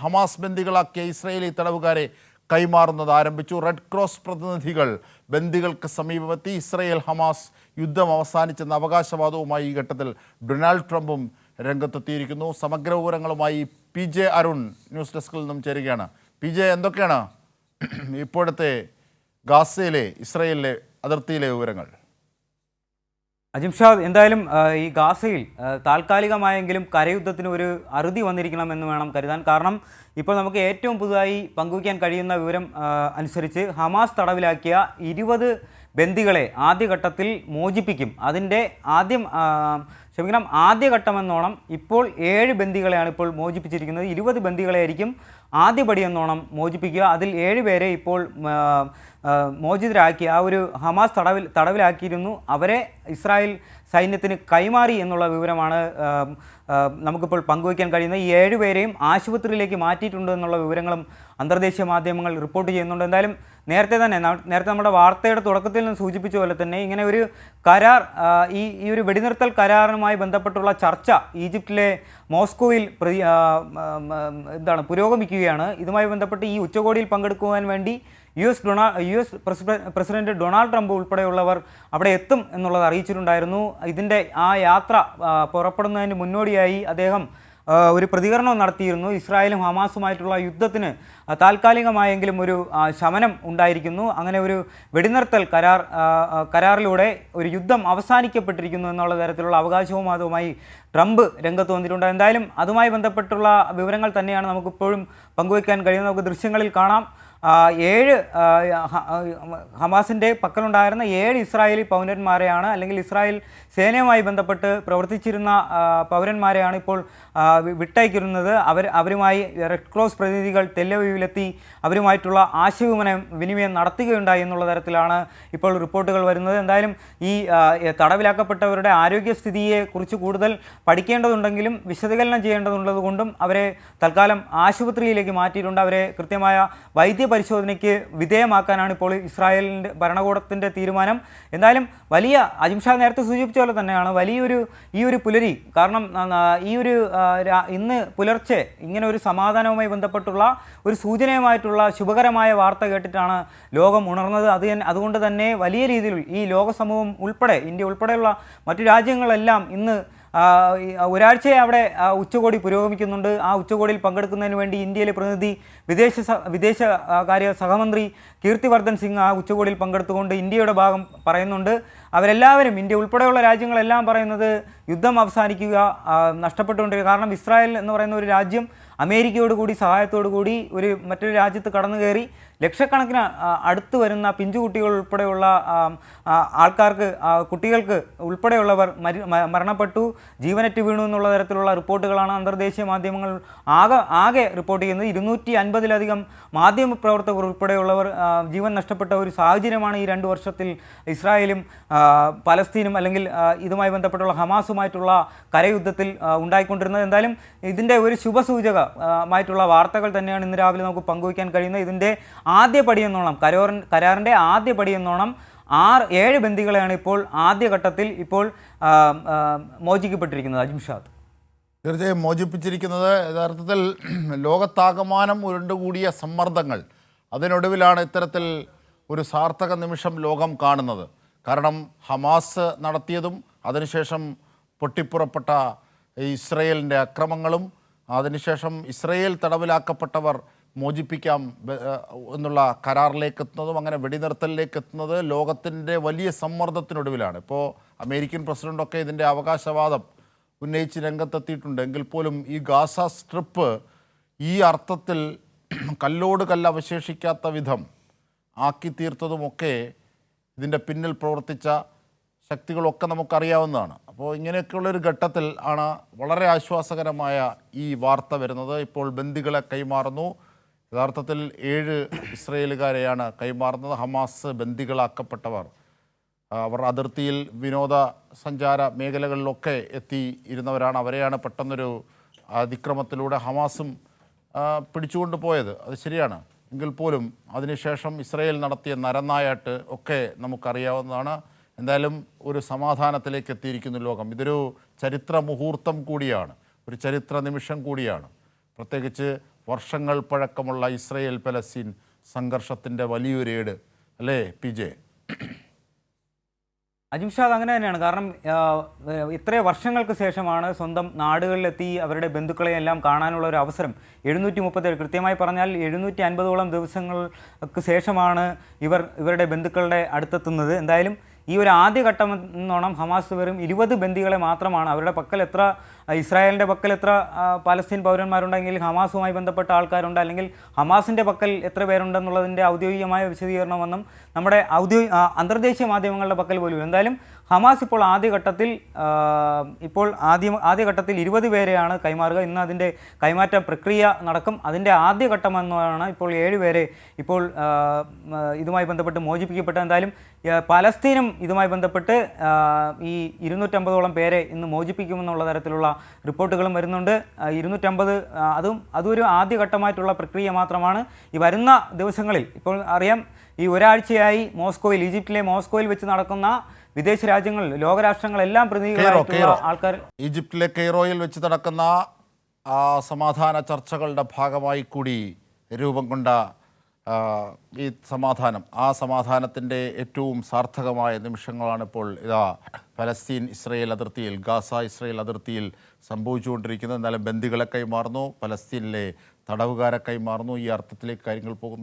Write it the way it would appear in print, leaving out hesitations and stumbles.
Hamas ബന്ദികളാക്കിയ Israeli തടവുകാരെ കൈമാറുന്നത് ആരംഭിച്ചു. റെഡ് ക്രോസ് പ്രതിനിധികൾ ബന്ദികൾക്ക് സമീപമെത്തി. ഇസ്രയേൽ ഹമാസ് യുദ്ധം അവസാനിച്ചെന്ന അവകാശവാദവുമായി ഈ ഘട്ടത്തിൽ ഡൊണാൾഡ് ട്രംപും രംഗത്തെത്തിയിരിക്കുന്നു. സമഗ്ര വിവരങ്ങളുമായി PJ അരുൺ ന്യൂസ് ഡെസ്കിൽ നിന്നും ചേരുകയാണ്. PJ, എന്തൊക്കെയാണ് ഇപ്പോഴത്തെ ഗാസയിലെ ഇസ്രയേലിലെ അതിർത്തിയിലെ വിവരങ്ങൾ? അജിംഷാദ്, എന്തായാലും ഈ ഗാസയിൽ താൽക്കാലികമായെങ്കിലും കരയുദ്ധത്തിന് ഒരു അറുതി വന്നിരിക്കണമെന്ന് വേണം കരുതാൻ. കാരണം ഇപ്പോൾ നമുക്ക് ഏറ്റവും പുതുതായി പങ്കുവയ്ക്കാൻ കഴിയുന്ന വിവരം അനുസരിച്ച് ഹമാസ് തടവിലാക്കിയ 20 ബന്ദികളെ ആദ്യഘട്ടത്തിൽ മോചിപ്പിക്കും. അതിൻ്റെ ആദ്യഘട്ടമെന്നോണം ഇപ്പോൾ 7 ബന്ദികളെയാണ് ഇപ്പോൾ മോചിപ്പിച്ചിരിക്കുന്നത്. 20 ബന്ദികളെയായിരിക്കും ആദ്യപടി എന്നോണം മോചിപ്പിക്കുക. അതിൽ 7 പേരെ ഇപ്പോൾ മോചിതരാക്കി ആ ഒരു ഹമാസ് തടവിലാക്കിയിരുന്നു. അവരെ ഇസ്രായേൽ സൈന്യത്തിന് കൈമാറി എന്നുള്ള വിവരമാണ് നമുക്കിപ്പോൾ പങ്കുവയ്ക്കാൻ കഴിയുന്നത്. ഈ 7 പേരെയും ആശുപത്രിയിലേക്ക് മാറ്റിയിട്ടുണ്ട് എന്നുള്ള വിവരങ്ങളും അന്തർദേശീയ മാധ്യമങ്ങൾ റിപ്പോർട്ട് ചെയ്യുന്നുണ്ട്. എന്തായാലും നേരത്തെ നമ്മുടെ വാർത്തയുടെ തുടക്കത്തിൽ നിന്ന് സൂചിപ്പിച്ച പോലെ തന്നെ ഇങ്ങനെ ഒരു കരാർ, ഈ ഒരു വെടിനിർത്തൽ കരാറുമായി ബന്ധപ്പെട്ടുള്ള ചർച്ച ഈജിപ്തിലെ മോസ്കോയിൽ പുരോഗമിക്കുകയാണ്. ഇതുമായി ബന്ധപ്പെട്ട് ഈ ഉച്ചകോടിയിൽ പങ്കെടുക്കുവാൻ വേണ്ടി US പ്രസിഡന്റ് ഡൊണാൾഡ് ട്രംപ് ഉൾപ്പെടെയുള്ളവർ അവിടെ എത്തും എന്നുള്ളത് അറിയിച്ചിട്ടുണ്ടായിരുന്നു. ഇതിൻ്റെ ആ യാത്ര പുറപ്പെടുന്നതിന് മുന്നോടിയായി അദ്ദേഹം ഒരു പ്രതികരണം നടത്തിയിരുന്നു. ഇസ്രായേലും ഹമാസുമായിട്ടുള്ള യുദ്ധത്തിന് താൽക്കാലികമായെങ്കിലും ഒരു ശമനം ഉണ്ടായിരിക്കുന്നു, അങ്ങനെ ഒരു വെടിനിർത്തൽ കരാറിലൂടെ ഒരു യുദ്ധം അവസാനിക്കപ്പെട്ടിരിക്കുന്നു എന്നുള്ള തരത്തിലുള്ള അവകാശവുമായി ട്രംപ് രംഗത്ത് വന്നിട്ടുണ്ട്. എന്തായാലും അതുമായി ബന്ധപ്പെട്ടുള്ള വിവരങ്ങൾ തന്നെയാണ് നമുക്കിപ്പോഴും പങ്കുവയ്ക്കാൻ കഴിയുന്നത്. നമുക്ക് ദൃശ്യങ്ങളിൽ കാണാം. 7 ഹമാസിൻ്റെ പക്കലുണ്ടായിരുന്ന 7 ഇസ്രായേലി പൗരന്മാരെയാണ്, അല്ലെങ്കിൽ ഇസ്രായേൽ സേനയുമായി ബന്ധപ്പെട്ട് പ്രവർത്തിച്ചിരുന്ന പൗരന്മാരെയാണ് ഇപ്പോൾ വിട്ടയക്കുന്നത്. അവരുമായി റെഡ് ക്രോസ് പ്രതിനിധികൾ ടെല്ലവീവിലെത്തി അവരുമായിട്ടുള്ള ആശയവിനിമയം നടത്തുകയുണ്ടായി എന്നുള്ള തരത്തിലാണ് ഇപ്പോൾ റിപ്പോർട്ടുകൾ വരുന്നത്. എന്തായാലും ഈ തടവിലാക്കപ്പെട്ടവരുടെ ആരോഗ്യസ്ഥിതിയെക്കുറിച്ച് കൂടുതൽ പഠിക്കേണ്ടതുണ്ടെങ്കിലും വിശകലനം ചെയ്യേണ്ടതുള്ളത് കൊണ്ടും അവരെ തൽക്കാലം ആശുപത്രിയിലേക്ക് മാറ്റിയിട്ടുണ്ട്. അവരെ കൃത്യമായ വൈദ്യപരിശോധനയ്ക്ക് വിധേയമാക്കാനാണ് ഇപ്പോൾ ഇസ്രായേലിൻ്റെ ഭരണകൂടത്തിൻ്റെ തീരുമാനം. എന്തായാലും വലിയ, അജിംഷാദ് നേരത്തെ സൂചിപ്പിച്ച പോലെ തന്നെയാണ് ഈ ഒരു പുലരി. കാരണം ഇന്ന് പുലർച്ചെ ഇങ്ങനെ ഒരു സമാധാനവുമായി ബന്ധപ്പെട്ടുള്ള ഒരു സൂചനയുമായിട്ടുള്ള ശുഭകരമായ വാർത്ത കേട്ടിട്ടാണ് ലോകം ഉണർന്നത്. അതുകൊണ്ട് തന്നെ വലിയ രീതിയിൽ ഈ ലോക സമൂഹം ഉൾപ്പെടെ, ഇന്ത്യ ഉൾപ്പെടെയുള്ള മറ്റു രാജ്യങ്ങളെല്ലാം ഇന്ന് ഒരാഴ്ചയെ അവിടെ ഉച്ചകോടി പുരോഗമിക്കുന്നുണ്ട്. ആ ഉച്ചകോടിയിൽ പങ്കെടുക്കുന്നതിന് വേണ്ടി ഇന്ത്യയിലെ പ്രതിനിധി വിദേശകാര്യ സഹമന്ത്രി കീർത്തിവർദ്ധൻ സിംഗ് ആ ഉച്ചകോടിയിൽ പങ്കെടുത്തുകൊണ്ട് ഇന്ത്യയുടെ ഭാഗം പറയുന്നുണ്ട്. അവരെല്ലാവരും, ഇന്ത്യ ഉൾപ്പെടെയുള്ള രാജ്യങ്ങളെല്ലാം പറയുന്നത് യുദ്ധം അവസാനിക്കുക, നഷ്ടപ്പെട്ടുകൊണ്ടിരിക്കുക. കാരണം ഇസ്രായേൽ എന്ന് പറയുന്ന ഒരു രാജ്യം അമേരിക്കയോടുകൂടി സഹായത്തോടുകൂടി മറ്റൊരു രാജ്യത്ത് കടന്നു കയറി ലക്ഷക്കണക്കിന് അടുത്ത് വരുന്ന പിഞ്ചുകുട്ടികൾ ഉൾപ്പെടെയുള്ള കുട്ടികൾക്ക് ഉൾപ്പെടെയുള്ളവർ മരണപ്പെട്ടു, ജീവനറ്റ് വീണു എന്നുള്ള തരത്തിലുള്ള റിപ്പോർട്ടുകളാണ് അന്തർദേശീയ മാധ്യമങ്ങൾ ആകെ റിപ്പോർട്ട് ചെയ്യുന്നത്. 250-ലധികം മാധ്യമപ്രവർത്തകർ ഉൾപ്പെടെയുള്ളവർ ജീവൻ നഷ്ടപ്പെട്ട ഒരു സാഹചര്യമാണ് ഈ 2 വർഷത്തിൽ ഇസ്രായേലും പലസ്തീനും, അല്ലെങ്കിൽ ഇതുമായി ബന്ധപ്പെട്ടുള്ള ഹമാസുമായിട്ടുള്ള കരയുദ്ധത്തിൽ ഉണ്ടായിക്കൊണ്ടിരുന്നത്. എന്തായാലും ഇതിൻ്റെ ഒരു ശുഭസൂചകമായിട്ടുള്ള വാർത്തകൾ തന്നെയാണ് ഇന്ന് രാവിലെ നമുക്ക് പങ്കുവയ്ക്കാൻ കഴിയുന്നത്. ഇതിൻ്റെ ആദ്യപടി എന്നോണം, കരാറിൻ്റെ ആദ്യപടി എന്നോണം 7 ബന്ദികളെയാണ് ഇപ്പോൾ ആദ്യഘട്ടത്തിൽ ഇപ്പോൾ മോചിക്കപ്പെട്ടിരിക്കുന്നത്. അജിംഷാദ്, തീർച്ചയായും മോചിപ്പിച്ചിരിക്കുന്നത് യഥാർത്ഥത്തിൽ ലോകത്താകമാനം ഉരുണ്ടുകൂടിയ സമ്മർദ്ദങ്ങൾ, അതിനൊടുവിലാണ് ഇത്തരത്തിൽ ഒരു സാർത്ഥക നിമിഷം ലോകം കാണുന്നത്. കാരണം ഹമാസ് നടത്തിയതും അതിനുശേഷം പൊട്ടിപ്പുറപ്പെട്ട ഇസ്രയേലിൻ്റെ അക്രമങ്ങളും, അതിനുശേഷം ഇസ്രയേൽ തടവിലാക്കപ്പെട്ടവർ മോചിപ്പിക്കാം എന്നുള്ള കരാറിലേക്ക് എത്തുന്നതും, അങ്ങനെ വെടിനിർത്തലിലേക്ക് എത്തുന്നത് ലോകത്തിൻ്റെ വലിയ സമ്മർദ്ദത്തിനൊടുവിലാണ്. ഇപ്പോൾ അമേരിക്കൻ പ്രസിഡൻ്റൊക്കെ ഇതിൻ്റെ അവകാശവാദം ഉന്നയിച്ച് രംഗത്തെത്തിയിട്ടുണ്ട്. എങ്കിൽ പോലും ഈ ഗാസ സ്ട്രിപ്പ് ഈ അർത്ഥത്തിൽ കല്ലോട് കല്ല് അവശേഷിക്കാത്ത വിധം ആക്കി തീർത്തതുമൊക്കെ ഇതിൻ്റെ പിന്നിൽ പ്രവർത്തിച്ച ശക്തികളൊക്കെ നമുക്കറിയാവുന്നതാണ്. അപ്പോൾ ഇങ്ങനെയൊക്കെയുള്ളൊരു ഘട്ടത്തിൽ ആണ് വളരെ ആശ്വാസകരമായ ഈ വാർത്ത വരുന്നത്. ഇപ്പോൾ ബന്ദികളെ കൈമാറുന്നു. യഥാർത്ഥത്തിൽ 7 ഇസ്രയേലുകാരെയാണ് കൈമാറുന്നത്. ഹമാസ് ബന്ദികളാക്കപ്പെട്ടവർ അവർ അതിർത്തിയിൽ വിനോദസഞ്ചാര മേഖലകളിലൊക്കെ എത്തിയിരുന്നവരാണ്. അവരെയാണ് പെട്ടെന്നൊരു അതിക്രമത്തിലൂടെ ഹമാസും പിടിച്ചുകൊണ്ട് പോയത്. അത് ശരിയാണ്. എങ്കിൽ പോലും അതിനുശേഷം ഇസ്രയേൽ നടത്തിയ നരനായാട്ട് ഒക്കെ നമുക്കറിയാവുന്നതാണ്. എന്തായാലും ഒരു സമാധാനത്തിലേക്ക് എത്തിയിരിക്കുന്നു ലോകം. ഇതൊരു ചരിത്ര മുഹൂർത്തം കൂടിയാണ്, ഒരു ചരിത്ര നിമിഷം കൂടിയാണ്. പ്രത്യേകിച്ച് വർഷങ്ങൾ പഴക്കമുള്ള ഇസ്രയേൽ പലസ്തീൻ സംഘർഷത്തിൻ്റെ വലിയൊരു ഏട് അല്ലേ പി ജെ? അജിംഷാദ് അങ്ങനെ തന്നെയാണ്. കാരണം ഇത്രയും വർഷങ്ങൾക്ക് ശേഷമാണ് സ്വന്തം നാടുകളിലെത്തി അവരുടെ ബന്ധുക്കളെ എല്ലാം കാണാനുള്ള ഒരു അവസരം. 737 കൃത്യമായി പറഞ്ഞാൽ 750ഓളം ദിവസങ്ങൾക്ക് ശേഷമാണ് ഇവരുടെ ബന്ധുക്കളുടെ അടുത്തെത്തുന്നത്. എന്തായാലും ഈ ഒരു ആദ്യഘട്ടം എന്നോണം ഹമാസ് വെറും 20 ബന്ദികളെ മാത്രമാണ്, അവരുടെ പക്കൽ എത്ര ഇസ്രായേലിൻ്റെ പക്കൽ എത്ര പാലസ്തീൻ പൗരന്മാരുണ്ടെങ്കിൽ ഹമാസുമായി ബന്ധപ്പെട്ട ആൾക്കാരുണ്ട്, അല്ലെങ്കിൽ ഹമാസിൻ്റെ പക്കൽ എത്ര പേരുണ്ടെന്നുള്ളതിൻ്റെ ഔദ്യോഗികമായ വിശദീകരണമൊന്നും നമ്മുടെ അന്തർദേശീയ മാധ്യമങ്ങളുടെ പക്കൽ പോലും. എന്തായാലും ഹമാസ് ഇപ്പോൾ ആദ്യഘട്ടത്തിൽ 20 പേരെയാണ് കൈമാറുക. ഇന്ന് അതിൻ്റെ കൈമാറ്റ പ്രക്രിയ നടക്കും. അതിൻ്റെ ആദ്യഘട്ടം എന്നാണ് ഇപ്പോൾ 7 പേരെ ഇപ്പോൾ ഇതുമായി ബന്ധപ്പെട്ട് മോചിപ്പിക്കപ്പെട്ടത്. എന്തായാലും പലസ്തീനും ഇതുമായി ബന്ധപ്പെട്ട് ഈ 250ഓളം പേരെ ഇന്ന് മോചിപ്പിക്കുമെന്നുള്ള തരത്തിലുള്ള റിപ്പോർട്ടുകളും വരുന്നുണ്ട്. 250 അതൊരു ആദ്യഘട്ടമായിട്ടുള്ള പ്രക്രിയ മാത്രമാണ്. ഈ വരുന്ന ദിവസങ്ങളിൽ ഇപ്പോൾ അറിയാം, ഈ ഒരാഴ്ചയായി ഈജിപ്തിലെ മോസ്കോയിൽ വെച്ച് നടക്കുന്ന വിദേശ രാജ്യങ്ങൾ, ലോകരാഷ്ട്രങ്ങളെല്ലാം പ്രതിനിധികളായിട്ടുള്ള ആൾക്കാർ ഈജിപ്തിലെ കെയ്റോയിൽ വെച്ച് നടക്കുന്ന സമാധാന ചർച്ചകളുടെ ഭാഗമായി കൂടി രൂപം കൊണ്ട ഈ സമാധാനത്തിൻ്റെ ഏറ്റവും സാർത്ഥകമായ നിമിഷങ്ങളാണ് ഇപ്പോൾ പലസ്തീൻ ഇസ്രയേൽ അതിർത്തിയിൽ, ഗാസ ഇസ്രയേൽ അതിർത്തിയിൽ സംഭവിച്ചുകൊണ്ടിരിക്കുന്നത്. എന്നാലും ബന്ദികളെ കൈമാറുന്നു, പലസ്തീനിലെ തടവുകാരെ കൈമാറുന്നു. ഈ അർത്ഥത്തിലേക്ക് കാര്യങ്ങൾ പോകുന്നു.